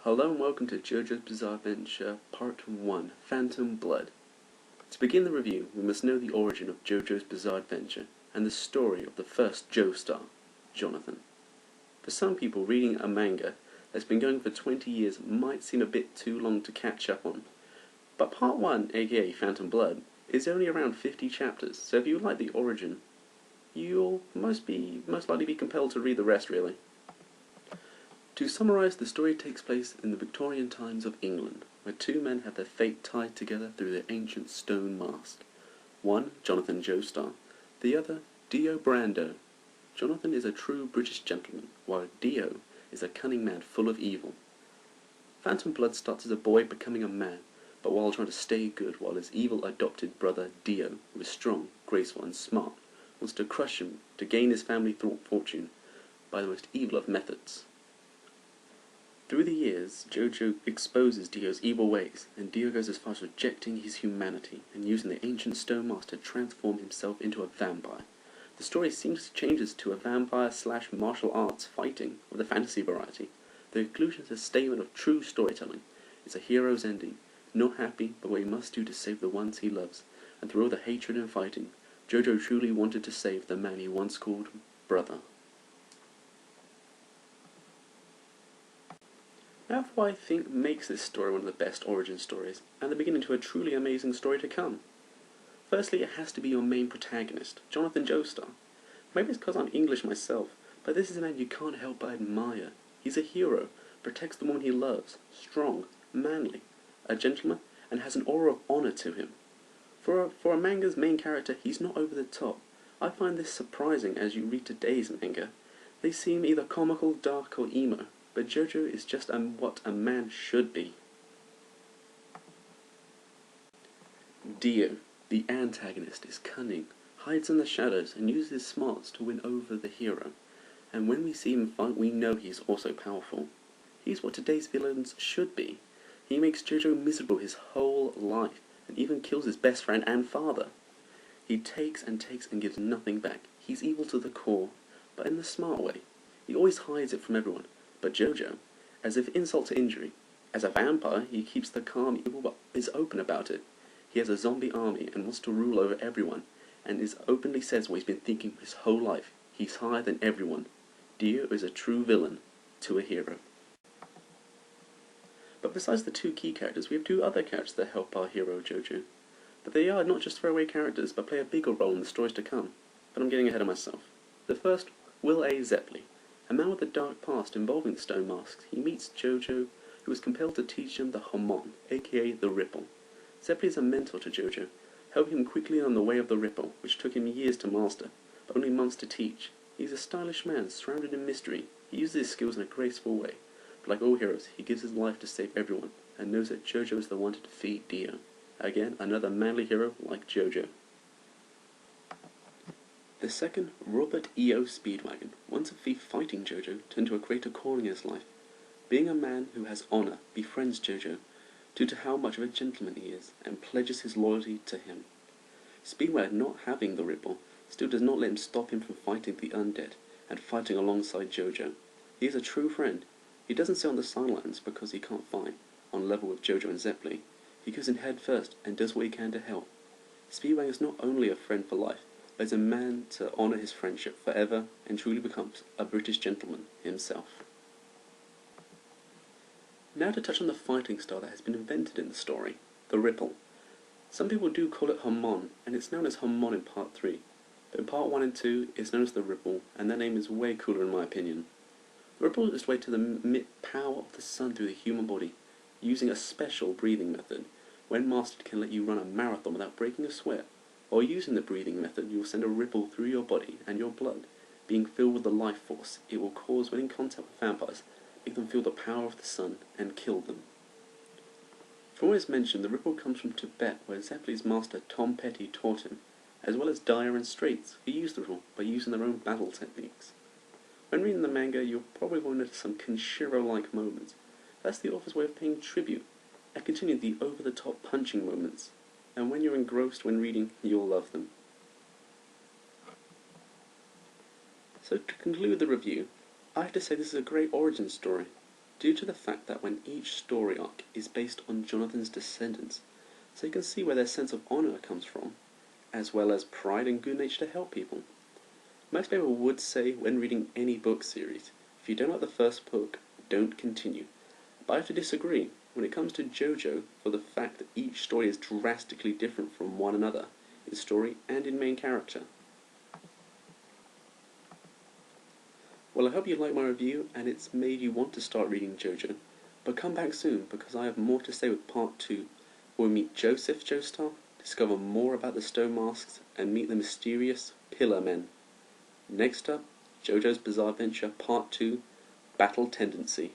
Hello and welcome to JoJo's Bizarre Adventure Part 1, Phantom Blood. To begin the review, we must know the origin of JoJo's Bizarre Adventure and the story of the first Jo star, Jonathan. For some people, reading a manga that's been going for 20 years might seem a bit too long to catch up on. But Part 1, aka Phantom Blood, is only around 50 chapters, so if you like the origin, you'll most likely be compelled to read the rest, really. To summarise, the story takes place in the Victorian times of England, where two men have their fate tied together through their ancient stone mask. One, Jonathan Joestar, the other, Dio Brando. Jonathan is a true British gentleman, while Dio is a cunning man full of evil. Phantom Blood starts as a boy becoming a man, but while trying to stay good, while his evil adopted brother Dio, who is strong, graceful and smart, wants to crush him to gain his family fortune by the most evil of methods. Through the years, JoJo exposes Dio's evil ways, and Dio goes as far as rejecting his humanity and using the ancient stone mask to transform himself into a vampire. The story seamlessly changes to a vampire/martial arts fighting of the fantasy variety. The conclusion is a statement of true storytelling. It's a hero's ending, not happy, but what he must do to save the ones he loves, and through all the hatred and fighting, JoJo truly wanted to save the man he once called brother. Now for what I think makes this story one of the best origin stories, and the beginning to a truly amazing story to come. Firstly, it has to be your main protagonist, Jonathan Joestar. Maybe it's because I'm English myself, but this is a man you can't help but admire. He's a hero, protects the woman he loves, strong, manly, a gentleman, and has an aura of honour to him. For a manga's main character, he's not over the top. I find this surprising as you read today's manga. They seem either comical, dark, or emo. But JoJo is just what a man should be. Dio, the antagonist, is cunning, hides in the shadows, and uses his smarts to win over the hero. And when we see him fight, we know he's also powerful. He's what today's villains should be. He makes JoJo miserable his whole life, and even kills his best friend and father. He takes and gives nothing back. He's evil to the core, but in the smart way. He always hides it from everyone. But JoJo, as if insult to injury, as a vampire, he keeps the calm evil but is open about it. He has a zombie army and wants to rule over everyone, and openly says what he's been thinking his whole life. He's higher than everyone. Dio is a true villain to a hero. But besides the two key characters, we have two other characters that help our hero JoJo. But they are not just throwaway characters, but play a bigger role in the stories to come. But I'm getting ahead of myself. The first, Will A. Zeppeli. A man with a dark past involving the stone masks, he meets JoJo, who is compelled to teach him the Homon, aka the Ripple. Zeppeli is a mentor to JoJo, helping him quickly on the way of the Ripple, which took him years to master, but only months to teach. He is a stylish man, surrounded in mystery. He uses his skills in a graceful way, but like all heroes, he gives his life to save everyone, and knows that JoJo is the one to defeat Dio. Again, another manly hero like JoJo. The second, Robert E.O. Speedwagon, once a thief fighting JoJo, turned to a greater calling in his life. Being a man who has honour, befriends JoJo, due to how much of a gentleman he is, and pledges his loyalty to him. Speedwagon, not having the Ripple, still does not let him stop him from fighting the undead, and fighting alongside JoJo. He is a true friend. He doesn't sit on the sidelines because he can't fight, on level with JoJo and Zeppeli. He goes in head first, and does what he can to help. Speedwagon is not only a friend for life, but is a man to honour his friendship forever and truly becomes a British gentleman himself. Now to touch on the fighting style that has been invented in the story, the Ripple. Some people do call it Homon, and it's known as Homon in Part 3, but in Part 1 and 2 it's known as the Ripple, and that name is way cooler in my opinion. The Ripple is a way to emit power of the sun through the human body, using a special breathing method. When mastered, can let you run a marathon without breaking a sweat. While using the breathing method, you will send a ripple through your body and your blood, being filled with the life force it will cause when in contact with vampires, make them feel the power of the sun and kill them. From what is mentioned, the ripple comes from Tibet, where Zeppeli's master Tom Petty taught him, as well as Dyer and Straits, who used the ripple by using their own battle techniques. When reading the manga, you'll probably will notice some Kenshiro-like moments. That's the author's way of paying tribute, and continue the over-the-top punching moments. And when you're engrossed when reading, you'll love them. So to conclude the review, I have to say this is a great origin story. due to the fact that when each story arc is based on Jonathan's descendants, so you can see where their sense of honour comes from, as well as pride and good nature to help people. Most people would say when reading any book series, if you don't like the first book, don't continue. But I have to disagree when it comes to JoJo for the fact that each story is drastically different from one another, in story and in main character. Well, I hope you liked my review and it's made you want to start reading JoJo, but come back soon because I have more to say with part 2, where we meet Joseph Joestar, discover more about the Stone Masks, and meet the mysterious Pillar Men. Next up, JoJo's Bizarre Adventure Part 2, Battle Tendency.